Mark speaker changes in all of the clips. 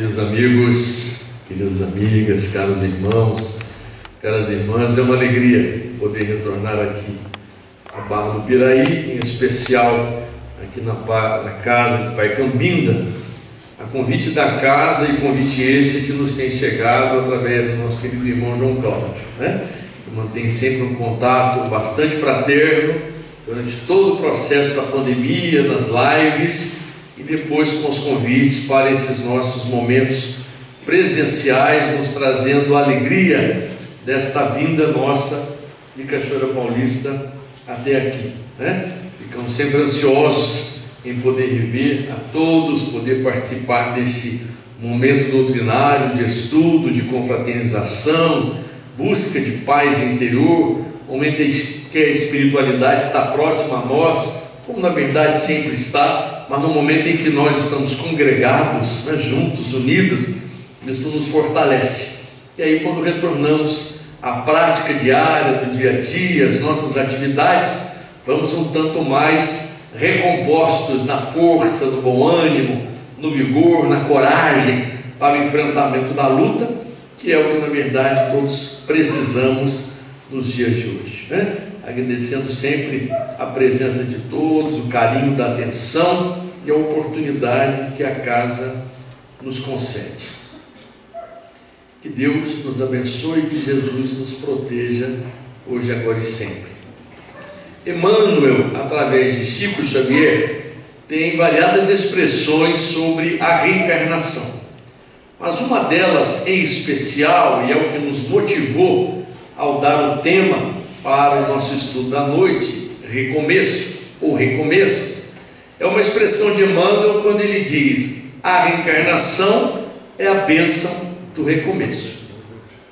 Speaker 1: Queridos amigos, queridas amigas, caros irmãos, caras irmãs, é uma alegria poder retornar aqui à Barra do Piraí, em especial aqui na casa de Pai Cambinda, a convite da casa e convite esse que nos tem chegado através do nosso querido irmão João Cláudio, que mantém sempre um contato bastante fraterno durante todo o processo da pandemia, nas lives e depois com os convites para esses nossos momentos presenciais, nos trazendo a alegria desta vinda nossa de Cachoeira Paulista até aqui, Ficamos sempre ansiosos em poder rever a todos, poder participar deste momento doutrinário, de estudo, de confraternização, busca de paz interior, momento em que a espiritualidade está próxima a nós, como na verdade sempre está, mas no momento em que nós estamos congregados, juntos, unidos, isso nos fortalece. E aí, quando retornamos à prática diária, do dia a dia, as nossas atividades, vamos um tanto mais recompostos na força, no bom ânimo, no vigor, na coragem para o enfrentamento da luta, que é o que na verdade todos precisamos nos dias de hoje, Agradecendo sempre a presença de todos, o carinho da atenção e a oportunidade que a casa nos concede. Que Deus nos abençoe e que Jesus nos proteja hoje, agora e sempre. Emmanuel, através de Chico Xavier, tem variadas expressões sobre a reencarnação, mas uma delas em especial, e é o que nos motivou ao dar o tema para o nosso estudo da noite, recomeço ou recomeços, é uma expressão de Emmanuel quando ele diz: a reencarnação é a bênção do recomeço.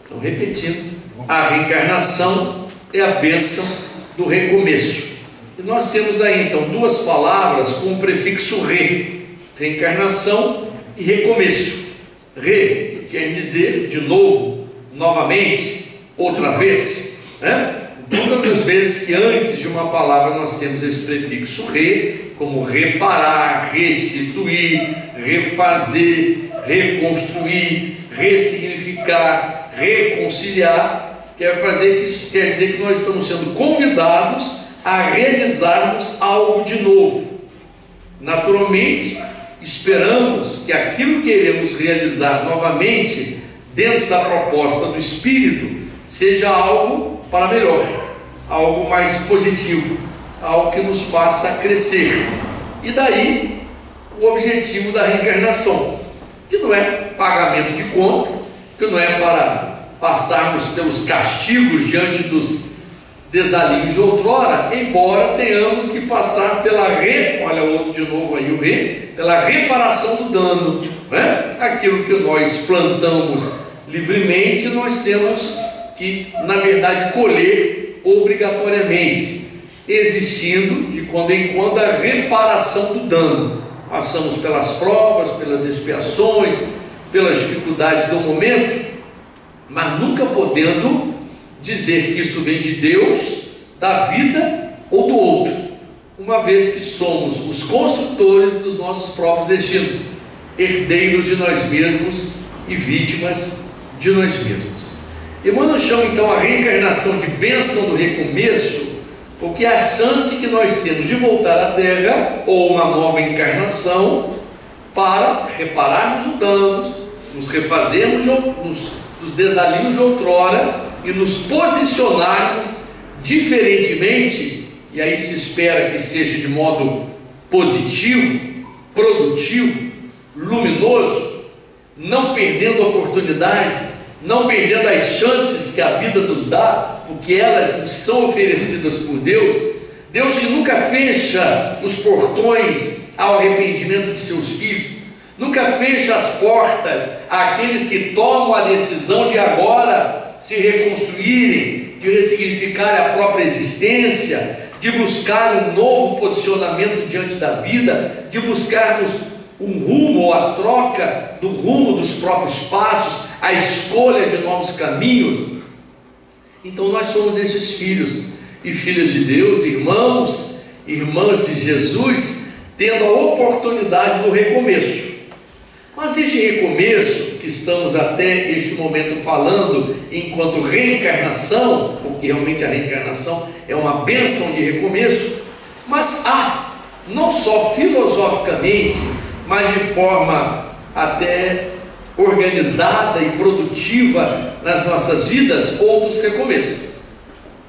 Speaker 1: Então, repetindo, a reencarnação é a bênção do recomeço. E nós temos aí então duas palavras com o prefixo re: reencarnação e recomeço. Re, que quer dizer de novo, novamente, outra vez, Todas as vezes que antes de uma palavra nós temos esse prefixo re, como reparar, restituir, refazer, reconstruir, ressignificar, reconciliar, quer dizer que nós estamos sendo convidados a realizarmos algo de novo. Naturalmente, esperamos que aquilo que iremos realizar novamente, dentro da proposta do Espírito, seja algo para melhor, algo mais positivo, algo que nos faça crescer. E daí o objetivo da reencarnação, que não é pagamento de conta, que não é para passarmos pelos castigos diante dos desalinhos de outrora, embora tenhamos que passar pela olha o outro de novo aí, pela reparação do dano, Aquilo que nós plantamos livremente, nós temos que, na verdade, colher obrigatoriamente, existindo de quando em quando a reparação do dano. Passamos pelas provas, pelas expiações, pelas dificuldades do momento, mas nunca podendo dizer que isto vem de Deus, da vida ou do outro, uma vez que somos os construtores dos nossos próprios destinos, herdeiros de nós mesmos e vítimas de nós mesmos. Emmanuel chama então a reencarnação de bênção do recomeço, porque é a chance que nós temos de voltar à Terra, ou uma nova encarnação, para repararmos os danos, nos refazermos dos desalinhos de outrora e nos posicionarmos diferentemente, e aí se espera que seja de modo positivo, produtivo, luminoso, não perdendo a oportunidade, não perdendo as chances que a vida nos dá, porque elas nos são oferecidas por Deus. Deus que nunca fecha os portões ao arrependimento de seus filhos, nunca fecha as portas àqueles que tomam a decisão de agora se reconstruírem, de ressignificar a própria existência, de buscar um novo posicionamento diante da vida, de buscarmos um rumo ou a troca do rumo dos próprios passos, a escolha de novos caminhos. Então nós somos esses filhos e filhas de Deus, irmãos, irmãs de Jesus, tendo a oportunidade do recomeço. Mas este recomeço, que estamos até este momento falando enquanto reencarnação, porque realmente a reencarnação é uma bênção de recomeço, mas há, não só filosoficamente, mas de forma até organizada e produtiva nas nossas vidas, outros recomeços.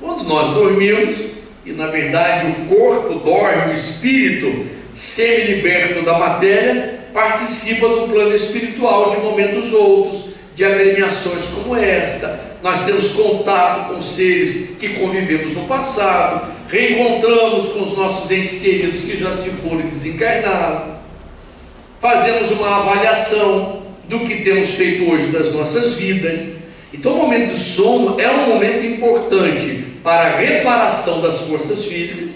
Speaker 1: Quando nós dormimos, e na verdade o corpo dorme, o espírito, semi-liberto da matéria, participa do plano espiritual de momentos outros, de agremiações como esta. Nós temos contato com seres que convivemos no passado, reencontramos com os nossos entes queridos que já se foram e desencarnaram, fazemos uma avaliação do que temos feito hoje das nossas vidas. Então o momento do sono é um momento importante para a reparação das forças físicas,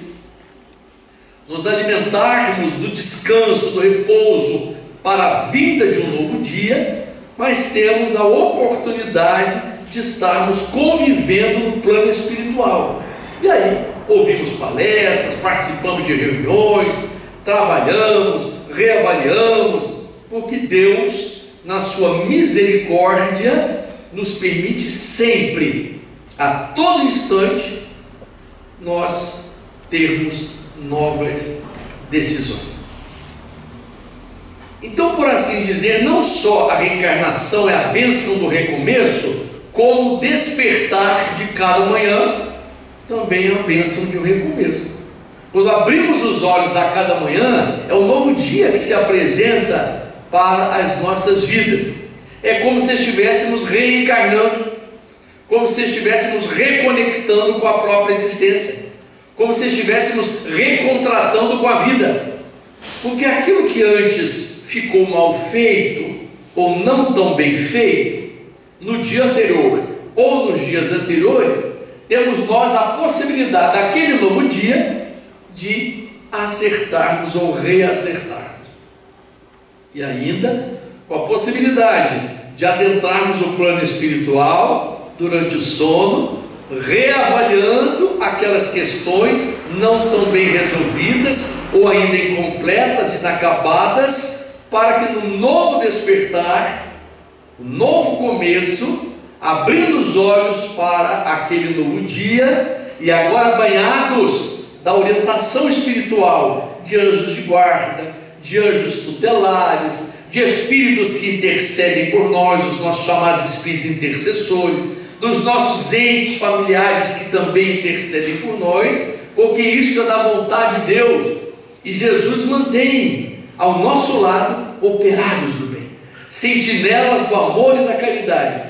Speaker 1: nos alimentarmos do descanso, do repouso para a vinda de um novo dia, mas temos a oportunidade de estarmos convivendo no plano espiritual. E aí, ouvimos palestras, participamos de reuniões, trabalhamos, reavaliamos, porque Deus, na sua misericórdia, nos permite sempre, a todo instante, nós termos novas decisões. Então, por assim dizer, não só a reencarnação é a bênção do recomeço, como o despertar de cada manhã também é a bênção de um recomeço. Quando abrimos os olhos a cada manhã, é um novo dia que se apresenta para as nossas vidas. É como se estivéssemos reencarnando, como se estivéssemos reconectando com a própria existência, como se estivéssemos recontratando com a vida. Porque aquilo que antes ficou mal feito, ou não tão bem feito, no dia anterior ou nos dias anteriores, temos nós a possibilidade, naquele novo dia, de acertarmos ou reacertarmos. E ainda com a possibilidade de adentrarmos o plano espiritual durante o sono, reavaliando aquelas questões não tão bem resolvidas ou ainda incompletas, inacabadas, para que no novo despertar, o novo começo, abrindo os olhos para aquele novo dia, e agora banhados da orientação espiritual de anjos de guarda, de anjos tutelares, de espíritos que intercedem por nós, os nossos chamados espíritos intercessores, dos nossos entes familiares que também intercedem por nós, porque isto é da vontade de Deus, e Jesus mantém ao nosso lado operários do bem, sentinelas do amor e da caridade.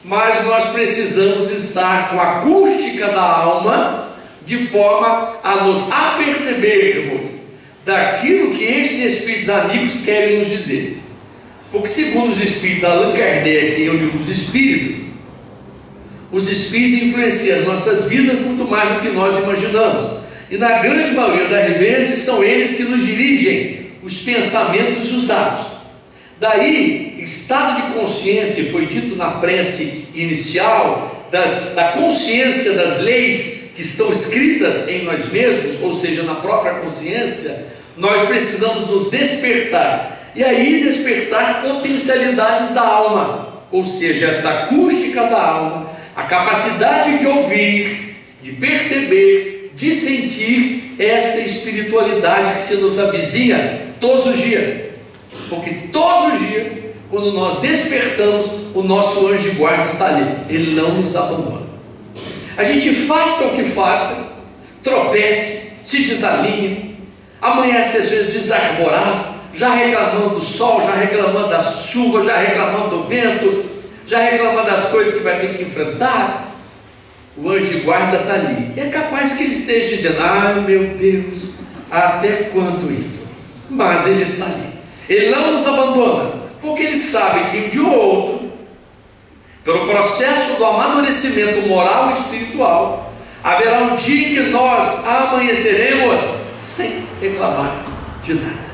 Speaker 1: Mas nós precisamos estar com a acústica da alma, de forma a nos apercebermos daquilo que estes espíritos amigos querem nos dizer. Porque segundo os espíritos Allan Kardec e o Livro dos Espíritos, os espíritos influenciam as nossas vidas muito mais do que nós imaginamos, e na grande maioria das vezes são eles que nos dirigem os pensamentos e os atos. Daí, estado de consciência, foi dito na prece inicial, da consciência das leis que estão escritas em nós mesmos, ou seja, na própria consciência, nós precisamos nos despertar, e aí despertar potencialidades da alma, ou seja, esta acústica da alma, a capacidade de ouvir, de perceber, de sentir esta espiritualidade que se nos avizinha todos os dias, porque todos os dias, quando nós despertamos, o nosso anjo de guarda está ali, ele não nos abandona. A gente faça o que faça, tropece, se desalinhe, amanhece às vezes desarmorado, já reclamando do sol, já reclamando da chuva, já reclamando do vento, já reclamando das coisas que vai ter que enfrentar. O anjo de guarda está ali. É capaz que ele esteja dizendo: ai meu Deus, até quando isso? Mas ele está ali. Ele não nos abandona, porque ele sabe que um dia ou outro, pelo processo do amadurecimento moral e espiritual, haverá um dia em que nós amanheceremos sem reclamar de nada,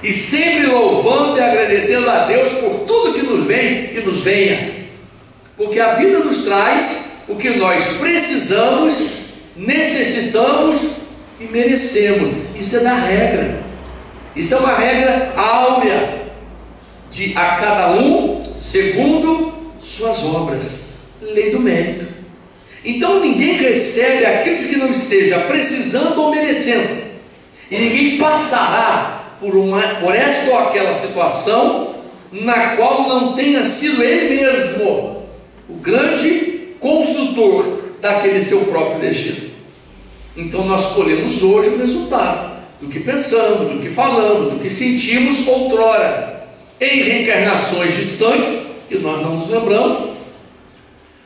Speaker 1: e sempre louvando e agradecendo a Deus por tudo que nos vem e nos venha, porque a vida nos traz o que nós precisamos, necessitamos e merecemos. Isso é da regra, isso é uma regra áurea. de a cada um segundo suas obras. Lei do mérito. Então ninguém recebe aquilo de que não esteja precisando ou merecendo, e ninguém passará por esta ou aquela situação na qual não tenha sido ele mesmo o grande construtor daquele seu próprio destino. Então nós colhemos hoje o resultado do que pensamos, do que falamos, do que sentimos outrora, em reencarnações distantes, que nós não nos lembramos,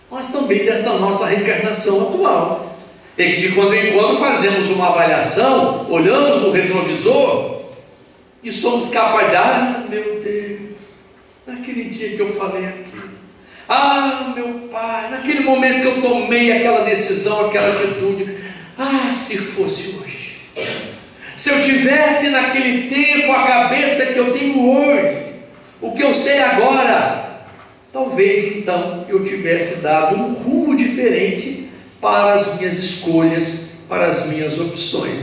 Speaker 1: mas também desta nossa reencarnação atual, e que de quando em quando fazemos uma avaliação, olhamos no retrovisor e somos capazes de, meu Deus, naquele dia que eu falei aquilo, meu Pai, naquele momento que eu tomei aquela decisão, aquela atitude, se fosse hoje, se eu tivesse naquele tempo a cabeça que eu tenho hoje, o que eu sei agora, talvez então eu tivesse dado um rumo diferente para as minhas escolhas, para as minhas opções.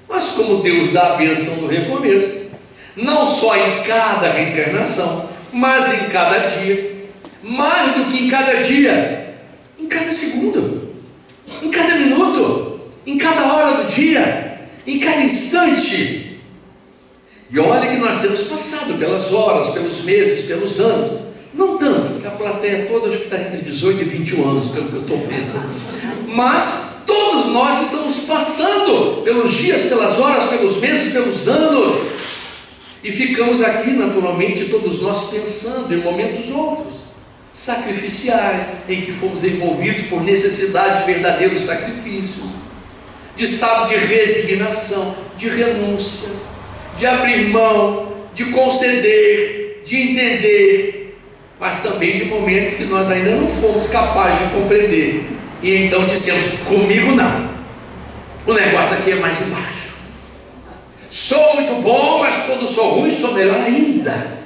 Speaker 1: Mas como Deus dá a bênção do recomeço, não só em cada reencarnação, mas em cada dia, mais do que em cada dia, em cada segundo, em cada minuto, em cada hora do dia, em cada instante. E olha que nós temos passado pelas horas, pelos meses, pelos anos, não tanto, porque a plateia toda acho que está entre 18 e 21 anos, pelo que eu estou vendo, mas todos nós estamos passando pelos dias, pelas horas, pelos meses, pelos anos, e ficamos aqui naturalmente todos nós pensando em momentos outros, sacrificiais, em que fomos envolvidos por necessidade de verdadeiros sacrifícios, de estado de resignação, de renúncia, de abrir mão, de conceder, de entender, mas também de momentos que nós ainda não fomos capazes de compreender, e então dissemos, comigo não, o negócio aqui é mais embaixo, sou muito bom, mas quando sou ruim sou melhor ainda.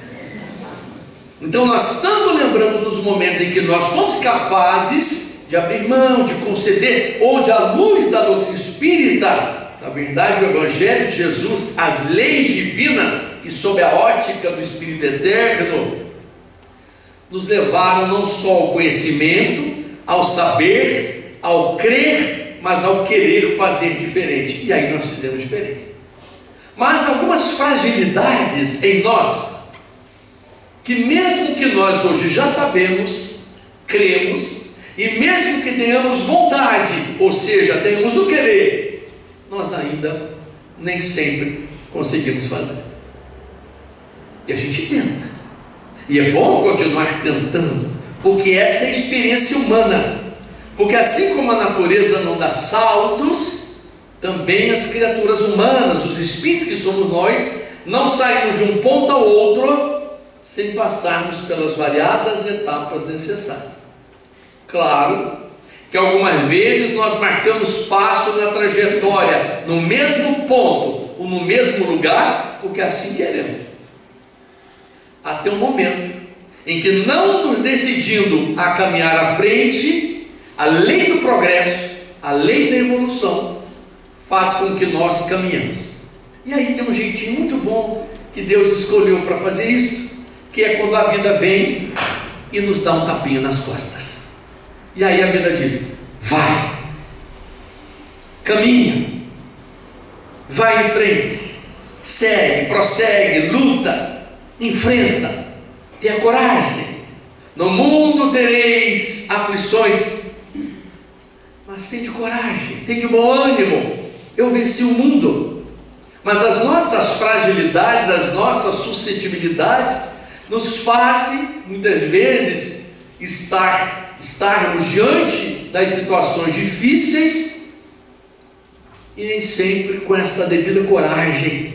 Speaker 1: Então nós tanto lembramos nos momentos em que nós fomos capazes de abrir mão, de conceder, onde à luz da doutrina espírita, na verdade o Evangelho de Jesus, as leis divinas e sob a ótica do Espírito Eterno, nos levaram não só ao conhecimento, ao saber, ao crer, mas ao querer fazer diferente. E aí nós fizemos diferente. Mas algumas fragilidades em nós, que mesmo que nós hoje já sabemos, cremos, e mesmo que tenhamos vontade, ou seja, tenhamos o querer, nós ainda nem sempre conseguimos fazer. E a gente tenta, e é bom continuar tentando, porque esta é a experiência humana, porque assim como a natureza não dá saltos, também as criaturas humanas, os espíritos que somos nós, não saímos de um ponto ao outro sem passarmos pelas variadas etapas necessárias. Claro que algumas vezes nós marcamos passo na trajetória, no mesmo ponto ou no mesmo lugar, porque assim queremos, até o momento em que, não nos decidindo a caminhar à frente, a lei do progresso, a lei da evolução faz com que nós caminhemos. E aí tem um jeitinho muito bom que Deus escolheu para fazer isso, que é quando a vida vem e nos dá um tapinha nas costas. E aí a vida diz, vai, caminha, vai em frente, segue, prossegue, luta, enfrenta, tenha coragem. No mundo tereis aflições, mas tenha coragem, tenha bom ânimo, eu venci o mundo. Mas as nossas fragilidades, as nossas suscetibilidades nos fazem muitas vezes estarmos diante das situações difíceis e nem sempre com esta devida coragem.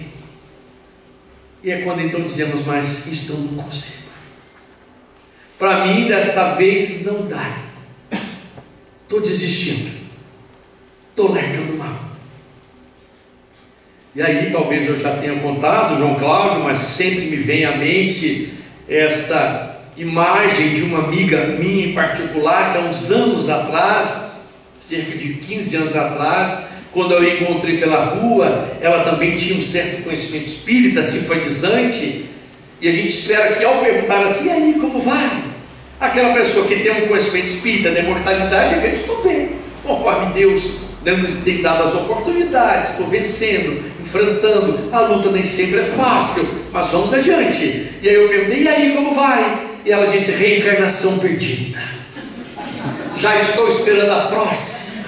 Speaker 1: E é quando então dizemos, mas isto eu não consigo, para mim desta vez não dá, estou desistindo, estou largando mão. E aí talvez eu já tenha contado, João Cláudio, mas sempre me vem à mente esta imagem de uma amiga minha em particular, que há uns anos atrás, cerca de 15 anos atrás, quando eu a encontrei pela rua, ela também tinha um certo conhecimento espírita, simpatizante, E a gente espera que ao perguntar assim, e aí, como vai? Aquela pessoa que tem um conhecimento espírita da imortalidade, eu estou bem, conforme Deus tem dado as oportunidades, estou vencendo, enfrentando, a luta nem sempre é fácil, mas vamos adiante. E aí eu perguntei, e aí, como vai? E ela disse, reencarnação perdida, já estou esperando a próxima.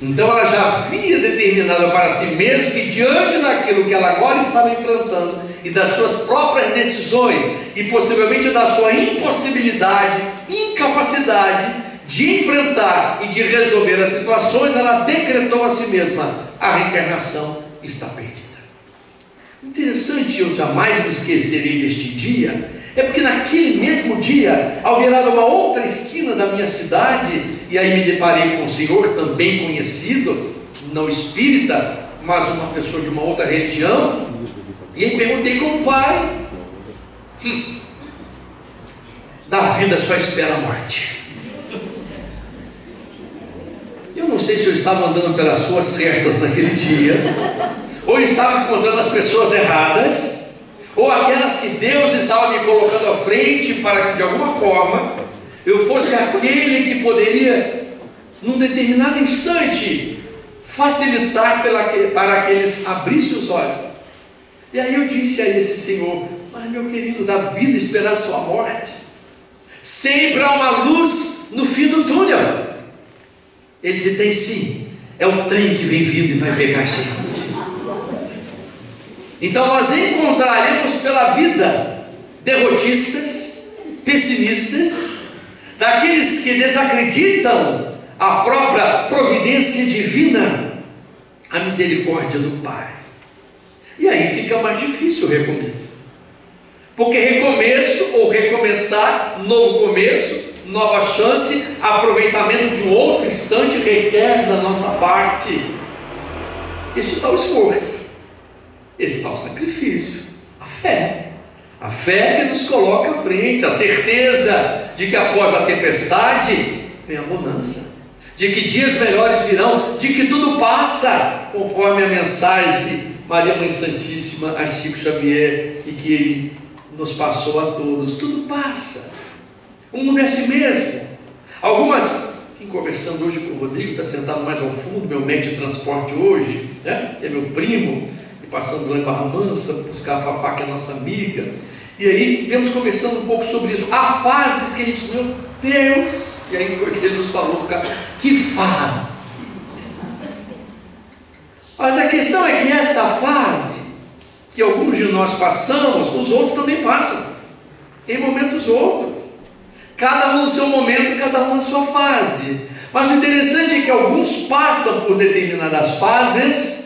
Speaker 1: Então ela já havia determinado para si mesma que diante daquilo que ela agora estava enfrentando e das suas próprias decisões e possivelmente da sua impossibilidade, incapacidade de enfrentar e de resolver as situações, ela decretou a si mesma: a reencarnação está perdida. Interessante, eu jamais me esquecerei deste dia, é porque naquele mesmo dia, ao virar uma outra esquina da minha cidade, e aí me deparei com um senhor também conhecido, não espírita, mas uma pessoa de uma outra religião, e aí perguntei como vai. Da vida só espera a morte. Eu não sei se eu estava andando pelas ruas certas naquele dia, ou estava encontrando as pessoas erradas, ou aquelas que Deus estava me colocando à frente para que de alguma forma eu fosse aquele que poderia, num determinado instante, facilitar para que eles abrissem os olhos. E aí eu disse a esse senhor: mas meu querido, da vida esperar a sua morte, sempre há uma luz no fim do túnel. Ele disse: tem sim, é o trem que vem vindo e vai pegar a gente. Então nós encontraremos pela vida derrotistas, pessimistas, daqueles que desacreditam a própria providência divina, a misericórdia do Pai. E aí fica mais difícil o recomeço, porque recomeço ou recomeçar, novo começo, nova chance, aproveitamento de um outro instante requer da nossa parte este tal esforço, esse tal sacrifício, a fé que nos coloca à frente, a certeza de que após a tempestade vem a bonança, de que dias melhores virão, de que tudo passa, conforme a mensagem Maria Mãe Santíssima a Chico Xavier, e que ele nos passou a todos: tudo passa, o mundo é assim mesmo. Algumas, conversando hoje com o Rodrigo, está sentado mais ao fundo, meu médico de transporte hoje, né, que é meu primo, e passando lá em Barra Mansa, buscar a Fafá, que é nossa amiga, e aí viemos conversando um pouco sobre isso. Há fases que a gente diz: meu Deus, e aí foi que ele nos falou do cara, que fase. Mas a questão é que esta fase que alguns de nós passamos, os outros também passam, em momentos outros, cada um no seu momento, cada um na sua fase. Mas o interessante é que alguns passam por determinadas fases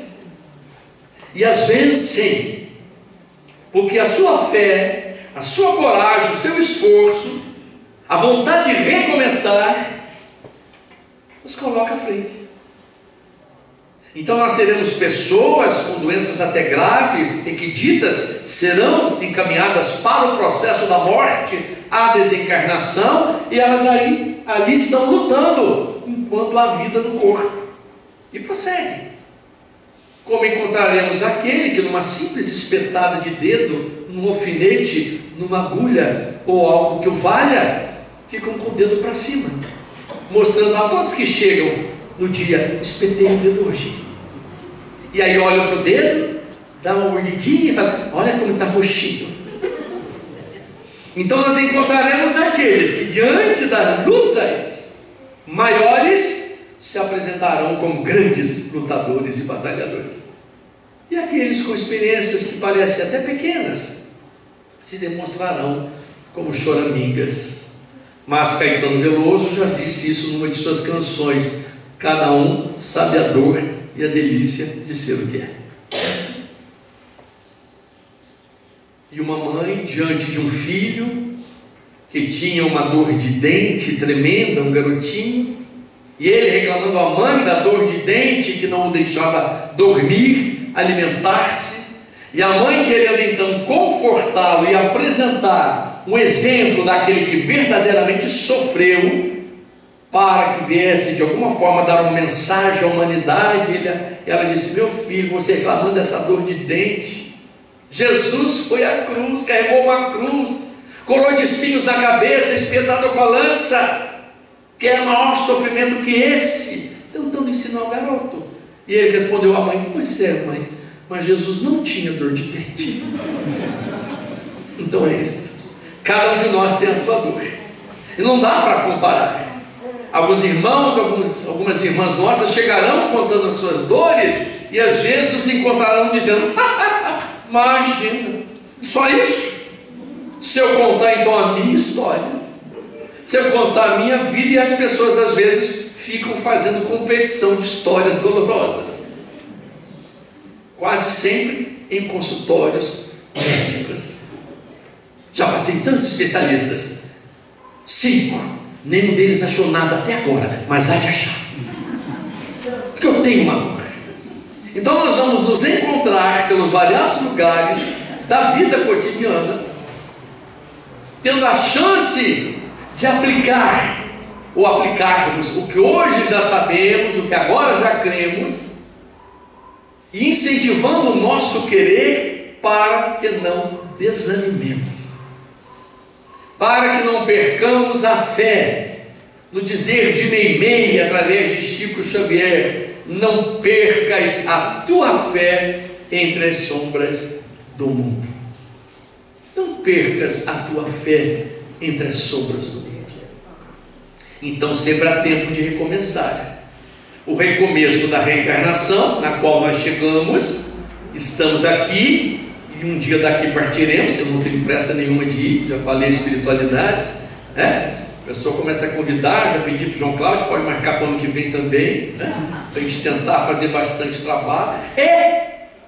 Speaker 1: e as vencem, porque a sua fé, a sua coragem, o seu esforço, a vontade de recomeçar, nos coloca à frente. Então nós teremos pessoas com doenças até graves e que ditas serão encaminhadas para o processo da morte, a desencarnação, e elas ali estão lutando enquanto há vida no corpo, e prosseguem. Como encontraremos aquele que numa simples espetada de dedo, num alfinete, numa agulha ou algo que o valha, ficam com o dedo para cima, mostrando a todos que chegam no dia: espetei o dedo hoje. E aí olham para o dedo, dá uma mordidinha e fala: olha como está roxinho. Então nós encontraremos aqueles que diante das lutas maiores se apresentarão como grandes lutadores e batalhadores, e aqueles com experiências que parecem até pequenas se demonstrarão como choramingas. Mas Caetano Veloso já disse isso numa de suas canções: cada um sabe a dor e a delícia de ser o que é. E uma mãe diante de um filho que tinha uma dor de dente tremenda, um garotinho, e ele reclamando à mãe da dor de dente que não o deixava dormir, alimentar-se, e a mãe querendo então confortá-lo e apresentar um exemplo daquele que verdadeiramente sofreu, para que viesse de alguma forma dar uma mensagem à humanidade. Ela disse: meu filho, você reclamando dessa dor de dente, Jesus foi à cruz, carregou uma cruz, coroa de espinhos na cabeça, espetado com a lança. Que é maior sofrimento que esse? Tentando ensinar o garoto. E ele respondeu à mãe: pois é, mãe, mas Jesus não tinha dor de dente. Então é isso. Cada um de nós tem a sua dor. E não dá para comparar. Alguns irmãos, algumas irmãs nossas chegarão contando as suas dores, e às vezes nos encontrarão dizendo: imagina, só isso? Se eu contar então a minha história, se eu contar a minha vida, e as pessoas às vezes ficam fazendo competição de histórias dolorosas, quase sempre em consultórios médicos. Já passei tantos especialistas, 5, nenhum deles achou nada até agora, mas há de achar, porque eu tenho uma dor. Então nós vamos nos encontrar pelos variados lugares da vida cotidiana, tendo a chance de aplicar, ou aplicarmos o que hoje já sabemos, o que agora já cremos, e incentivando o nosso querer para que não desanimemos, para que não percamos a fé. No dizer de Meimei, através de Chico Xavier: não percas a tua fé entre as sombras do mundo. Não percas a tua fé entre as sombras do mundo. Então sempre há tempo de recomeçar. O recomeço da reencarnação, na qual nós chegamos, estamos aqui, e um dia daqui partiremos. Eu não tenho pressa nenhuma de ir, já falei espiritualidade, né? A pessoa começa a convidar, já pedi para o João Cláudio, pode marcar para o ano que vem também, né? Para a gente tentar fazer bastante trabalho,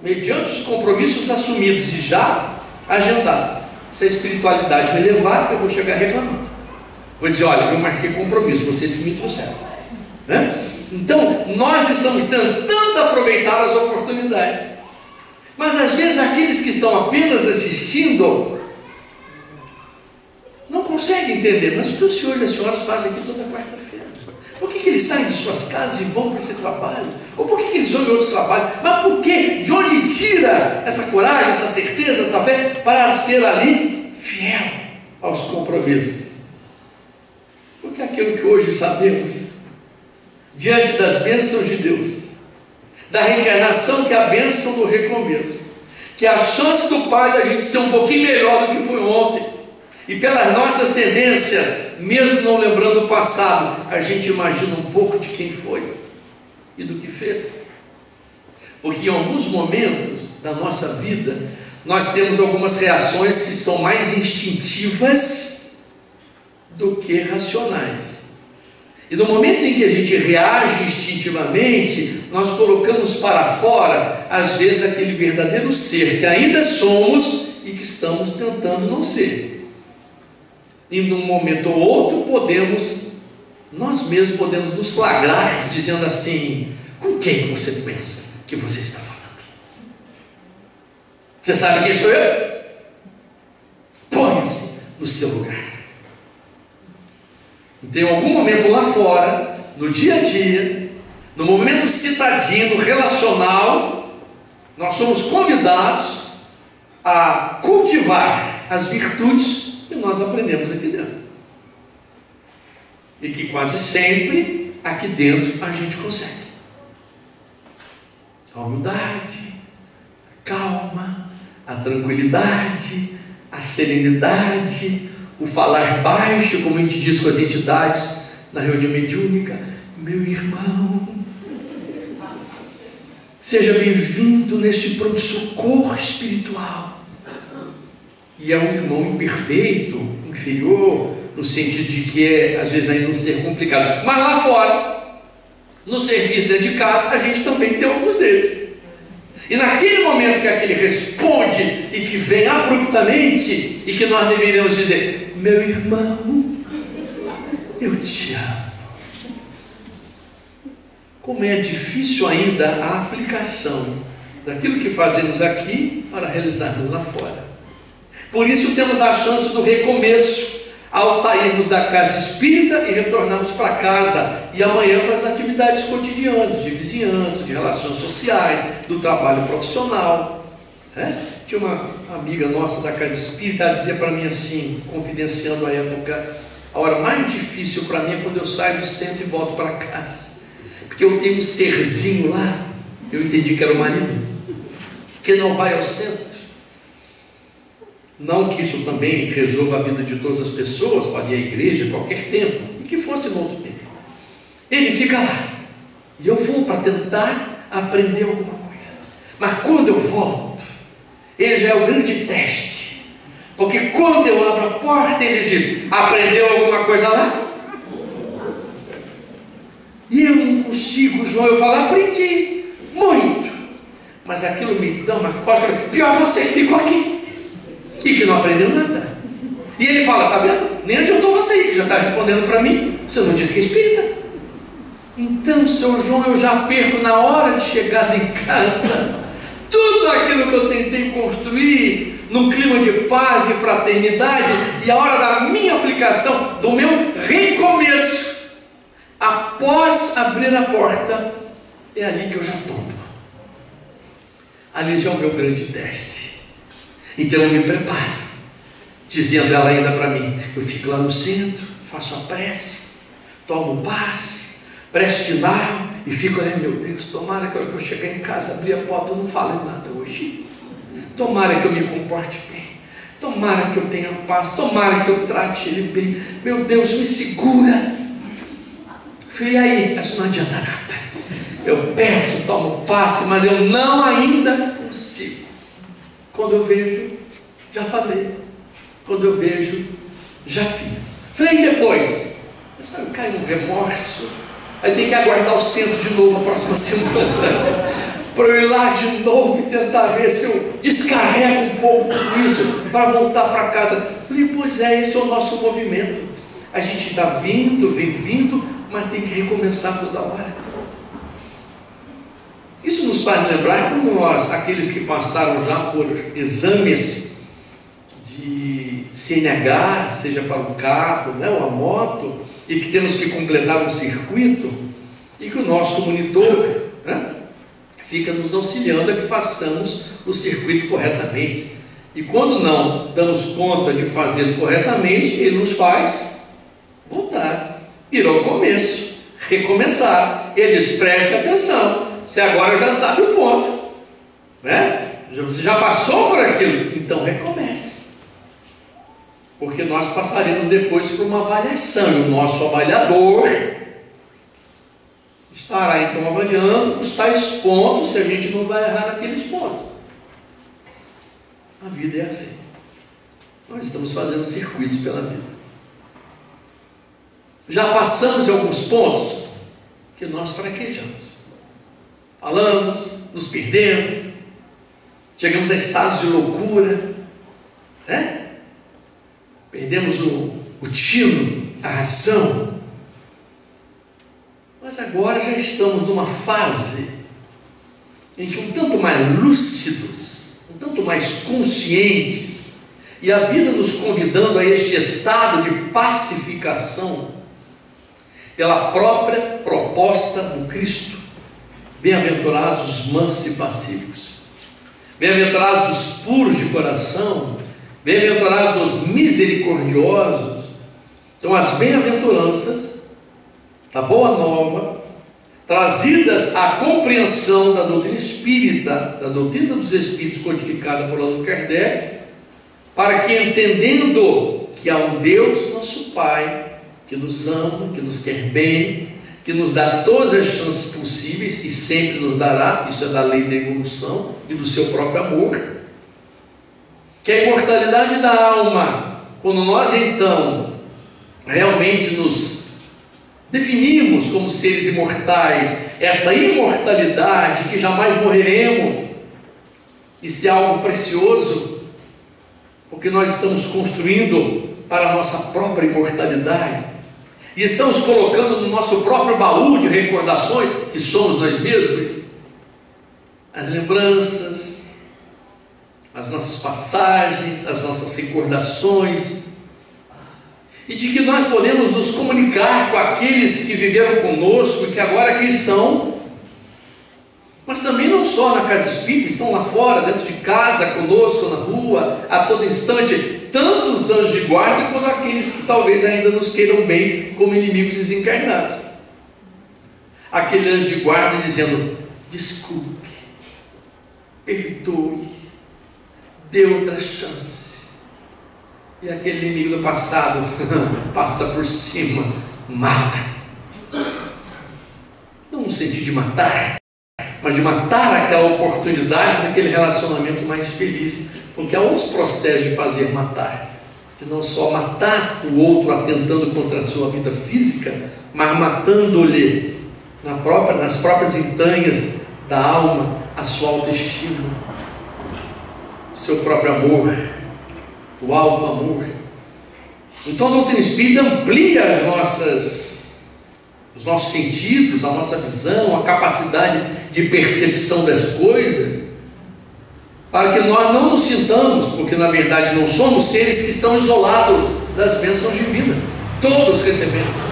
Speaker 1: mediante os compromissos assumidos e já agendados. Se a espiritualidade me levar, eu vou chegar reclamando, vou dizer: olha, eu marquei compromisso, vocês que me trouxeram, né? Então nós estamos tentando aproveitar as oportunidades, mas às vezes aqueles que estão apenas assistindo não conseguem entender. Mas o que os senhores e as senhoras fazem aqui toda quarta-feira? Por que eles saem de suas casas e vão para esse trabalho? Ou por que eles vão em outros trabalhos? Mas por quê? De onde tira essa coragem, essa certeza, essa fé para ser ali fiel aos compromissos? Porque aquilo que hoje sabemos, diante das bênçãos de Deus, da reencarnação, que é a bênção do recomeço, que é a chance do Pai da gente ser um pouquinho melhor do que foi ontem, e pelas nossas tendências, mesmo não lembrando o passado, a gente imagina um pouco de quem foi e do que fez. Porque em alguns momentos da nossa vida, nós temos algumas reações que são mais instintivas do que racionais. E no momento em que a gente reage instintivamente, nós colocamos para fora, às vezes, aquele verdadeiro ser que ainda somos e que estamos tentando não ser. E num momento ou outro nós mesmos podemos nos flagrar dizendo assim: com quem você pensa que você está falando? Você sabe quem sou eu? Ponha-se no seu lugar. Então, em algum momento lá fora, no dia a dia, no movimento citadino, relacional, nós somos convidados a cultivar as virtudes que nós aprendemos aqui dentro, e que quase sempre aqui dentro a gente consegue: a humildade, a calma, a tranquilidade, a serenidade, o falar baixo, como a gente diz com as entidades na reunião mediúnica: meu irmão, seja bem-vindo neste pronto-socorro espiritual. E é um irmão imperfeito, inferior, no sentido de que é, às vezes, ainda um ser complicado. Mas lá fora, no serviço dentro de casa, a gente também tem alguns deles. E naquele momento que aquele responde e que vem abruptamente, e que nós deveríamos dizer: meu irmão, eu te amo. Como é difícil ainda a aplicação daquilo que fazemos aqui para realizarmos lá fora. Por isso temos a chance do recomeço, ao sairmos da casa espírita e retornarmos para casa, e amanhã para as atividades cotidianas, de vizinhança, de relações sociais, do trabalho profissional. Tinha uma amiga nossa da casa espírita, ela dizia para mim assim, confidenciando a época: a hora mais difícil para mim é quando eu saio do centro e volto para casa, porque eu tenho um serzinho lá, eu entendi que era o marido, que não vai ao centro. Não que isso também resolva a vida de todas as pessoas, para ir à igreja a qualquer tempo, e que fosse no outro tempo. Ele fica lá, e eu vou para tentar aprender alguma coisa, mas quando eu volto, ele já é o grande teste, porque quando eu abro a porta, ele diz: aprendeu alguma coisa lá? E eu não consigo, João. Eu falo: aprendi muito, mas aquilo me dá uma cócega. Pior você que ficou aqui e que não aprendeu nada. E ele fala: tá vendo? Nem adiantou você ir, que já está respondendo para mim. Você não disse que é espírita. Então, seu João, eu já perco na hora de chegar em casa tudo aquilo que eu tentei construir num clima de paz e fraternidade, e a hora da minha aplicação, do meu recomeço, após abrir a porta, é ali que eu já tombo. Ali já é o meu grande teste. Então eu me preparo, dizendo ela ainda para mim: eu fico lá no centro, faço a prece, tomo o passe, presto final, e fico ali: meu Deus, tomara que a hora que eu chegar em casa, abrir a porta, eu não fale nada hoje, tomara que eu me comporte bem, tomara que eu tenha paz, tomara que eu trate ele bem, meu Deus, me segura. Falei: e aí? Mas não adianta nada, eu peço, tomo passe, mas eu não ainda consigo. Quando eu vejo, já falei. Quando eu vejo, já fiz. Falei: e depois? Sabe, cai um remorso. Aí tem que aguardar o centro de novo a próxima semana para eu ir lá de novo e tentar ver se eu descarrego um pouco tudo isso para voltar para casa. Falei: pois é, esse é o nosso movimento. A gente está vindo, vem vindo, mas tem que recomeçar toda hora. Isso nos faz lembrar como nós, aqueles que passaram já por exames de CNH, seja para o carro, ou a moto, e que temos que completar um circuito, e que o nosso monitor fica nos auxiliando a que façamos o circuito corretamente. E quando não damos conta de fazê-lo corretamente, ele nos faz voltar, ir ao começo, recomeçar. Ele diz: preste atenção, você agora já sabe o ponto, você já passou por aquilo, então recomece. Porque nós passaremos depois por uma avaliação, e o nosso avaliador estará então avaliando os tais pontos, se a gente não vai errar naqueles pontos. A vida é assim. Nós estamos fazendo circuitos pela vida. Já passamos em alguns pontos que nós fraquejamos. Falamos, nos perdemos, chegamos a estados de loucura, perdemos o tino, a razão. Mas agora já estamos numa fase em que, um tanto mais lúcidos, um tanto mais conscientes, e a vida nos convidando a este estado de pacificação pela própria proposta do Cristo. Bem-aventurados os mansos e pacíficos, bem-aventurados os puros de coração, bem-aventurados os misericordiosos. Então, as bem-aventuranças, a boa nova, trazidas à compreensão da doutrina espírita, da doutrina dos Espíritos codificada por Allan Kardec, para que, entendendo que há um Deus, nosso Pai, que nos ama, que nos quer bem, que nos dá todas as chances possíveis e sempre nos dará, isso é da lei da evolução e do seu próprio amor, que a imortalidade da alma, quando nós então realmente nos definimos como seres imortais, esta imortalidade que jamais morreremos, isso é algo precioso, porque nós estamos construindo para a nossa própria imortalidade, e estamos colocando no nosso próprio baú de recordações, que somos nós mesmos, as lembranças, as nossas passagens, as nossas recordações, e de que nós podemos nos comunicar com aqueles que viveram conosco e que agora aqui estão, Mas também não só na casa espírita, estão lá fora, dentro de casa, conosco, na rua, a todo instante, tanto os anjos de guarda quanto aqueles que talvez ainda nos queiram bem como inimigos desencarnados. Aquele anjo de guarda dizendo: desculpe, perdoe, dê outra chance. E aquele inimigo do passado passa por cima, mata. Não no sentido de matar, mas de matar aquela oportunidade daquele relacionamento mais feliz, porque há outros processos de fazer matar, de não só matar o outro atentando contra a sua vida física, mas matando-lhe nas próprias entranhas da alma, a sua autoestima, o seu próprio amor, o alto amor. Então a doutrina espírita amplia os nossos sentidos, a nossa visão, a capacidade de percepção das coisas, para que nós não nos sintamos, porque na verdade não somos seres que estão isolados das bênçãos divinas. Todos recebemos.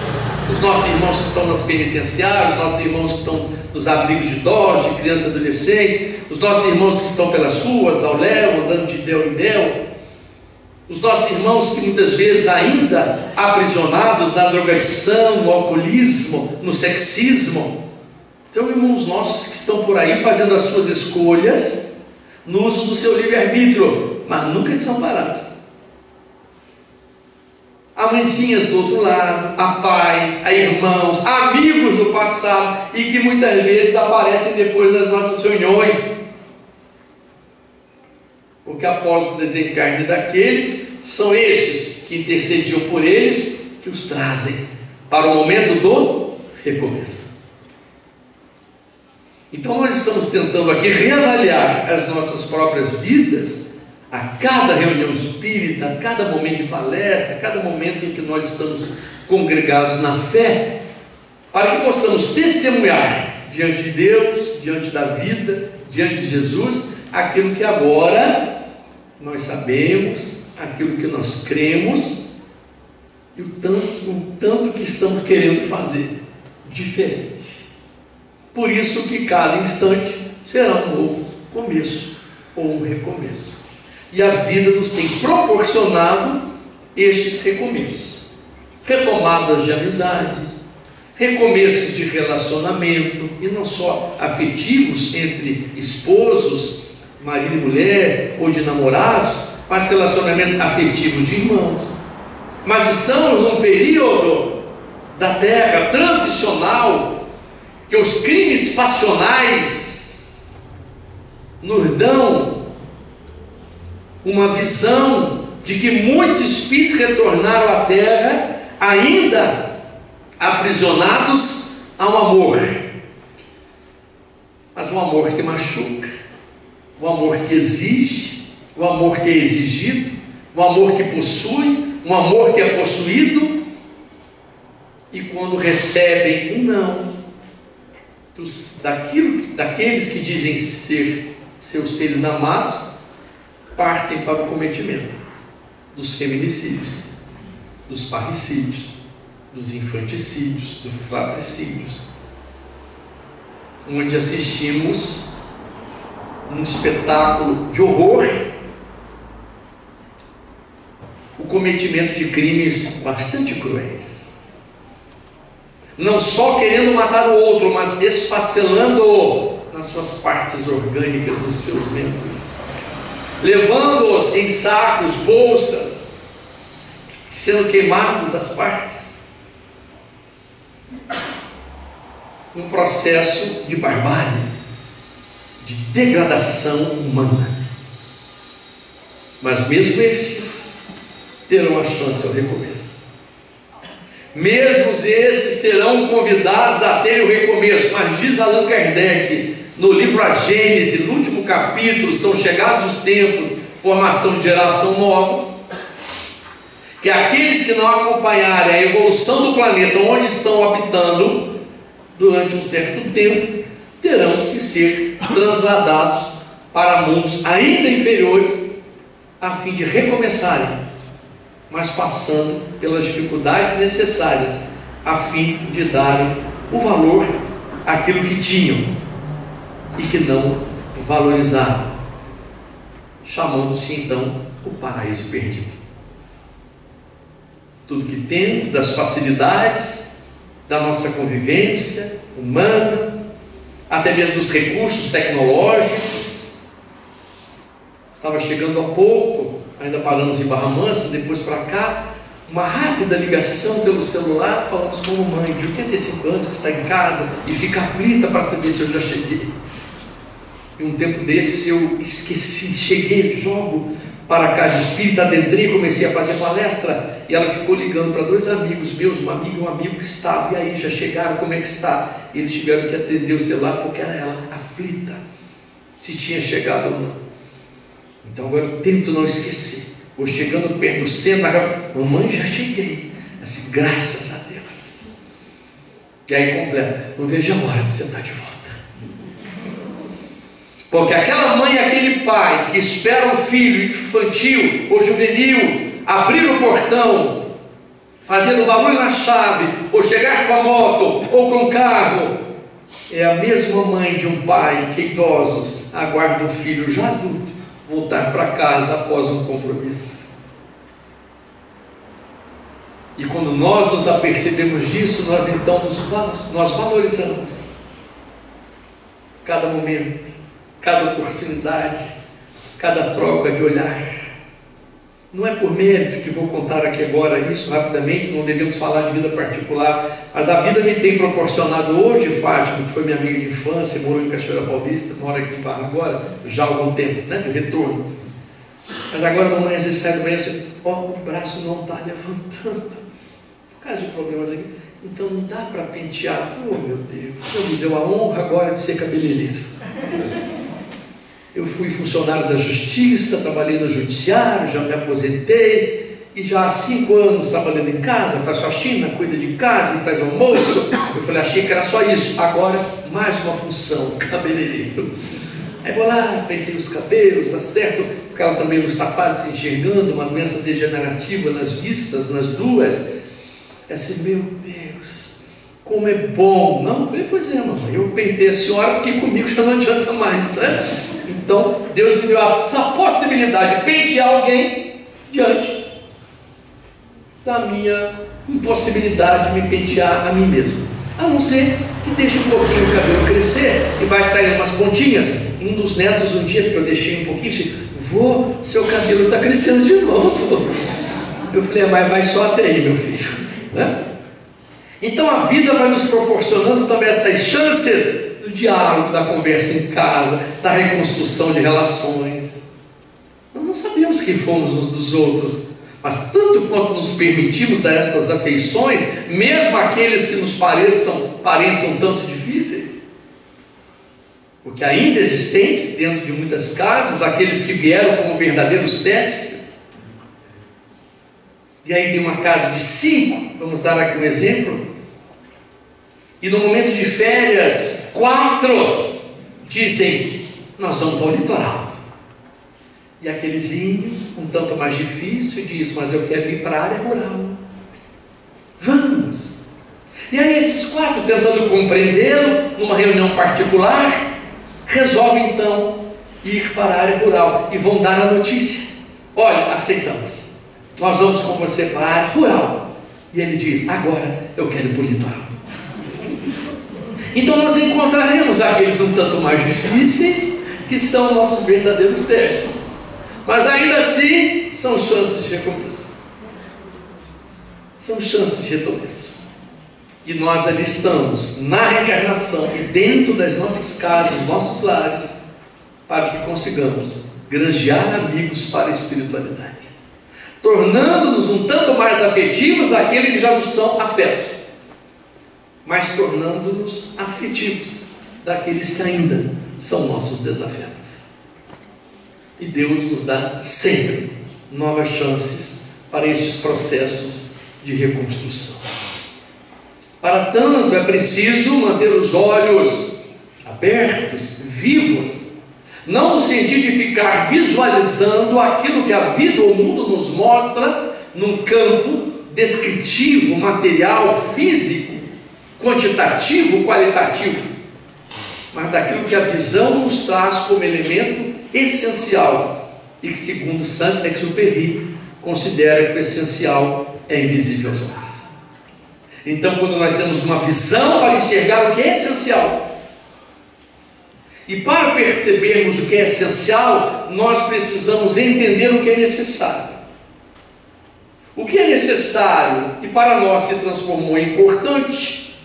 Speaker 1: Os nossos irmãos que estão nas penitenciárias, os nossos irmãos que estão nos abrigos de idosos, de crianças e adolescentes, os nossos irmãos que estão pelas ruas, ao léu, andando de del em del, os nossos irmãos que muitas vezes ainda aprisionados na drogadição, no alcoolismo, no sexismo, são irmãos nossos que estão por aí fazendo as suas escolhas no uso do seu livre-arbítrio, mas nunca desamparados. Há mãezinhas do outro lado, há pais, há irmãos, há amigos do passado e que muitas vezes aparecem depois das nossas reuniões, porque após o desencarne daqueles, são estes que intercediam por eles que os trazem para o momento do recomeço. Então nós estamos tentando aqui reavaliar as nossas próprias vidas a cada reunião espírita, a cada momento de palestra, a cada momento em que nós estamos congregados na fé, para que possamos testemunhar diante de Deus, diante da vida, diante de Jesus, aquilo que agora nós sabemos, aquilo que nós cremos e o tanto que estamos querendo fazer diferente. Por isso que cada instante será um novo começo ou um recomeço. E a vida nos tem proporcionado estes recomeços, retomadas de amizade, recomeços de relacionamento, e não só afetivos entre esposos, marido e mulher, ou de namorados, mas relacionamentos afetivos de irmãos. Mas estamos num período da Terra transicional, que os crimes passionais nos dão uma visão de que muitos espíritos retornaram à Terra ainda aprisionados a um amor, mas um amor que machuca, um amor que exige, um amor que é exigido, um amor que possui, um amor que é possuído, e quando recebem um não daqueles que dizem ser seus seres amados, partem para o cometimento dos feminicídios, dos parricídios, dos infanticídios, dos fratricídios, onde assistimos um espetáculo de horror, o cometimento de crimes bastante cruéis, não só querendo matar o outro, mas esfacelando-o nas suas partes orgânicas, nos seus membros, levando-os em sacos, bolsas, sendo queimados as partes, um processo de barbárie, de degradação humana. Mas mesmo estes terão a chance ao recomeço. Mesmo esses serão convidados a terem o recomeço, mas diz Allan Kardec no livro A Gênese, no último capítulo, são chegados os tempos, formação de geração nova, que aqueles que não acompanharem a evolução do planeta onde estão habitando durante um certo tempo, terão que ser transladados para mundos ainda inferiores, a fim de recomeçarem, mas passando pelas dificuldades necessárias, a fim de darem o valor àquilo que tinham, e que não valorizaram, chamando-se então o paraíso perdido. Tudo que temos, das facilidades, da nossa convivência humana, até mesmo dos recursos tecnológicos. Estava chegando há pouco, ainda paramos em Barra Mansa, depois para cá, uma rápida ligação pelo celular. Falamos com uma mãe de 85 anos que está em casa e fica aflita para saber se eu já cheguei. E um tempo desse eu esqueci, cheguei, jogo para a casa espírita, adentrei, comecei a fazer palestra, e ela ficou ligando para dois amigos meus, uma amiga e um amigo que estavam, e aí, já chegaram, como é que está? E eles tiveram que atender o celular, porque era ela, aflita, se tinha chegado ou não. Então agora eu tento não esquecer. Vou chegando perto do centro, mamãe, já cheguei. Assim, graças a Deus. E aí completa, não vejo a hora de você estar de volta. Porque aquela mãe e aquele pai que espera um filho infantil ou juvenil abrir o portão, fazendo barulho na chave, ou chegar com a moto ou com o carro, é a mesma mãe de um pai que idosos aguarda um filho já adulto voltar para casa após um compromisso. E quando nós nos apercebemos disso, nós então nós valorizamos cada momento, cada oportunidade, cada troca de olhar. Não é por mérito que vou contar aqui agora isso rapidamente, não devemos falar de vida particular, mas a vida me tem proporcionado hoje. Fátima, que foi minha amiga de infância, morou em Cachoeira Paulista, mora aqui em Barra agora, já há algum tempo, né, de retorno. Mas agora a mamãe às vezes sai do banheiro e diz, o braço não está levantando, por causa de problemas aqui, então não dá para pentear. Oh meu Deus, Deus me deu a honra agora de ser cabeleireiro. Eu fui funcionário da justiça, trabalhei no judiciário, já me aposentei, e já há 5 anos trabalhando em casa, faz faxina, cuida de casa e faz almoço. Eu falei, achei que era só isso, agora mais uma função, cabeleireiro. Aí vou lá, pentei os cabelos, acerto, porque ela também não está quase se enxergando, uma doença degenerativa nas vistas, nas duas. É assim, meu Deus, como é bom. Não, eu falei, pois é, mamãe, eu pentei a senhora porque comigo já não adianta mais, né? Então, Deus me deu essa possibilidade de pentear alguém diante da minha impossibilidade de me pentear a mim mesmo. A não ser que deixe um pouquinho o cabelo crescer e vai sair umas pontinhas. Um dos netos um dia, porque eu deixei um pouquinho, disse, vô, seu cabelo está crescendo de novo. Eu falei, mas vai só até aí, meu filho, né? Então a vida vai nos proporcionando também estas chances do diálogo, da conversa em casa, da reconstrução de relações. Nós não sabemos quem fomos uns dos outros, mas tanto quanto nos permitimos a estas afeições, mesmo aqueles que nos pareçam tanto difíceis, porque ainda existentes dentro de muitas casas, aqueles que vieram como verdadeiros testes. E aí tem uma casa de 5, vamos dar aqui um exemplo, e no momento de férias, 4 dizem, nós vamos ao litoral. E aquelezinho, um tanto mais difícil, diz, mas eu quero ir para a área rural. Vamos. E aí esses 4, tentando compreendê-lo, numa reunião particular, resolvem então ir para a área rural e vão dar a notícia. Olha, aceitamos, nós vamos com você para a área rural. E ele diz, agora eu quero ir para o litoral. Então nós encontraremos aqueles um tanto mais difíceis, que são nossos verdadeiros testes, mas ainda assim são chances de recomeço. São chances de recomeço. E nós ali estamos, na reencarnação e dentro das nossas casas, nossos lares, para que consigamos granjear amigos para a espiritualidade, tornando-nos um tanto mais afetivos daqueles que já nos são afetos, mas tornando-nos afetivos daqueles que ainda são nossos desafetos. E Deus nos dá sempre novas chances para estes processos de reconstrução. Para tanto, é preciso manter os olhos abertos, vivos, não no sentido de ficar visualizando aquilo que a vida ou o mundo nos mostra num campo descritivo, material, físico, quantitativo, qualitativo, mas daquilo que a visão nos traz como elemento essencial e que, segundo Saint-Exupéry, considera que o essencial é invisível aos olhos. Então, quando nós temos uma visão para enxergar o que é essencial, e para percebermos o que é essencial, nós precisamos entender o que é necessário. O que é necessário e para nós se transformou em importante,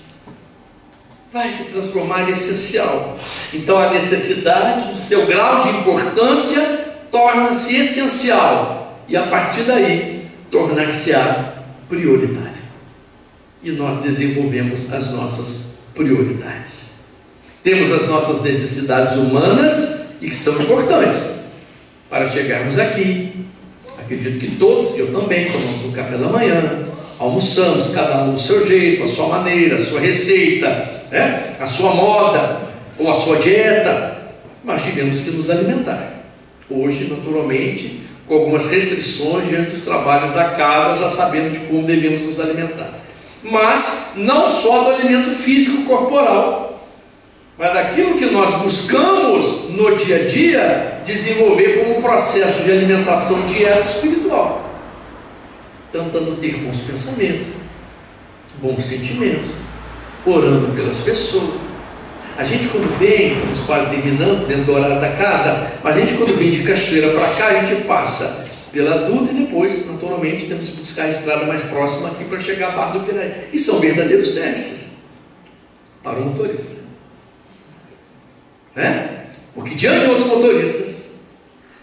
Speaker 1: vai se transformar em essencial. Então a necessidade, do seu grau de importância, torna-se essencial, e a partir daí tornar-se-á prioritário. E nós desenvolvemos as nossas prioridades. Temos as nossas necessidades humanas e que são importantes para chegarmos aqui. Acredito que todos, eu também, tomamos um café da manhã, almoçamos, cada um do seu jeito, a sua maneira, a sua receita, né? A sua moda ou a sua dieta, mas tivemos que nos alimentar. Hoje, naturalmente, com algumas restrições diante dos trabalhos da casa, já sabendo de como devemos nos alimentar. Mas não só do alimento físico corporal, mas daquilo que nós buscamos no dia a dia desenvolver como processo de alimentação dieta espiritual, tentando ter bons pensamentos, bons sentimentos, orando pelas pessoas. A gente, quando vem, estamos quase terminando dentro do horário da casa, mas a gente, quando vem de Cachoeira para cá, a gente passa pela Dutra e depois, naturalmente, temos que buscar a estrada mais próxima aqui para chegar à Barra do Piraí. E são verdadeiros testes para o motorista. Porque diante de outros motoristas,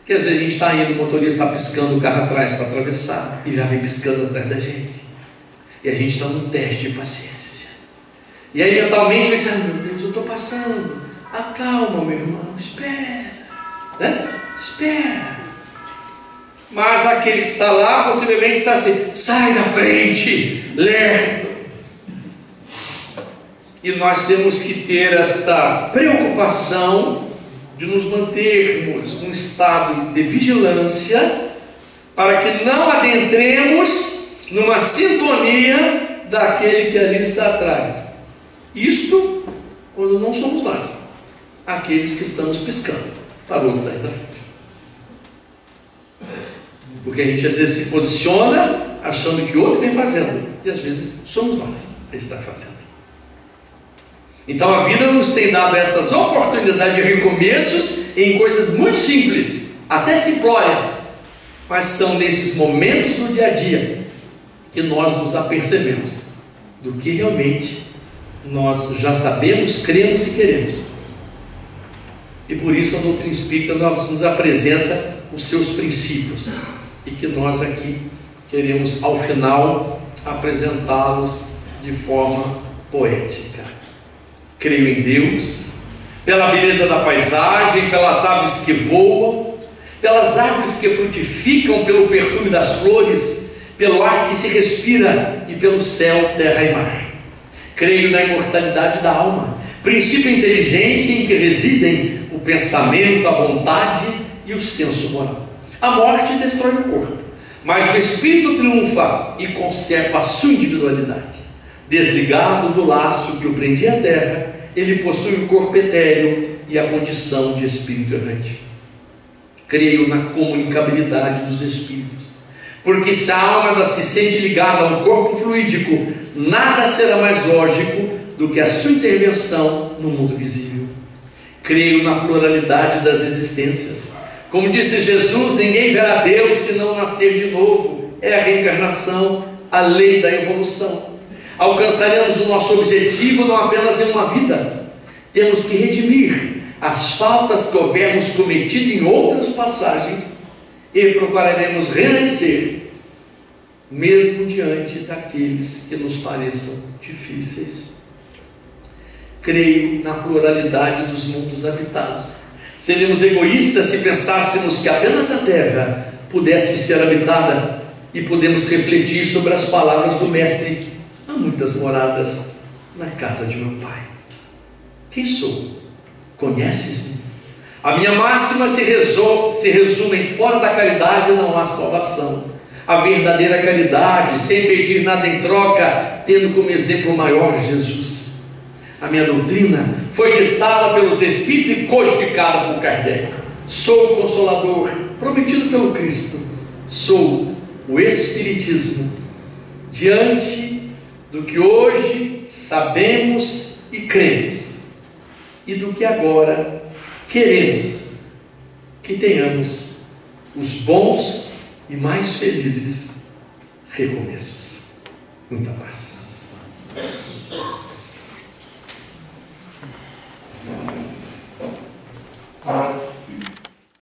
Speaker 1: que às vezes a gente está indo, o motorista está piscando o carro atrás para atravessar e já vem piscando atrás da gente, e a gente está num teste de paciência, e aí mentalmente vai dizer: meu Deus, eu estou passando, acalma, meu irmão, espera, espera. Mas aquele que está lá possivelmente está assim: sai da frente, lerdo. E nós temos que ter esta preocupação de nos mantermos num estado de vigilância, para que não adentremos numa sintonia daquele que ali está atrás. Isto quando não somos nós, aqueles que estamos piscando para outros sair da frente. Porque a gente às vezes se posiciona achando que o outro vem fazendo, e às vezes somos nós que está fazendo. Então a vida nos tem dado estas oportunidades de recomeços em coisas muito simples, até simplórias, mas são nesses momentos do dia a dia que nós nos apercebemos do que realmente nós já sabemos, cremos e queremos. E por isso a doutrina espírita nos apresenta os seus princípios, e que nós aqui queremos ao final apresentá-los de forma poética. Creio em Deus, pela beleza da paisagem, pelas aves que voam, pelas árvores que frutificam, pelo perfume das flores, pelo ar que se respira e pelo céu, terra e mar. Creio na imortalidade da alma, princípio inteligente em que residem o pensamento, a vontade e o senso moral. A morte destrói o corpo, mas o espírito triunfa e conserva a sua individualidade. Desligado do laço que o prendia à terra, ele possui o corpo etéreo e a condição de espírito errante. Creio na comunicabilidade dos espíritos, porque se a alma se sente ligada ao corpo fluídico, nada será mais lógico do que a sua intervenção no mundo visível. Creio na pluralidade das existências. Como disse Jesus, ninguém verá Deus se não nascer de novo. É a reencarnação, a lei da evolução. Alcançaremos o nosso objetivo não apenas em uma vida, temos que redimir as faltas que houvermos cometido em outras passagens e procuraremos renascer, mesmo diante daqueles que nos pareçam difíceis. Creio na pluralidade dos mundos habitados. Seríamos egoístas se pensássemos que apenas a terra pudesse ser habitada, e podemos refletir sobre as palavras do Mestre: há muitas moradas na casa de meu Pai. Quem sou? Conheces-me? A minha máxima se resume em: fora da caridade não há salvação. A verdadeira caridade, sem pedir nada em troca, tendo como exemplo maior Jesus. A minha doutrina foi ditada pelos Espíritos e codificada por Kardec. Sou o Consolador, prometido pelo Cristo. Sou o Espiritismo, diante do que hoje sabemos e cremos, e do que agora queremos que tenhamos os bons e mais felizes recomeços. Muita paz.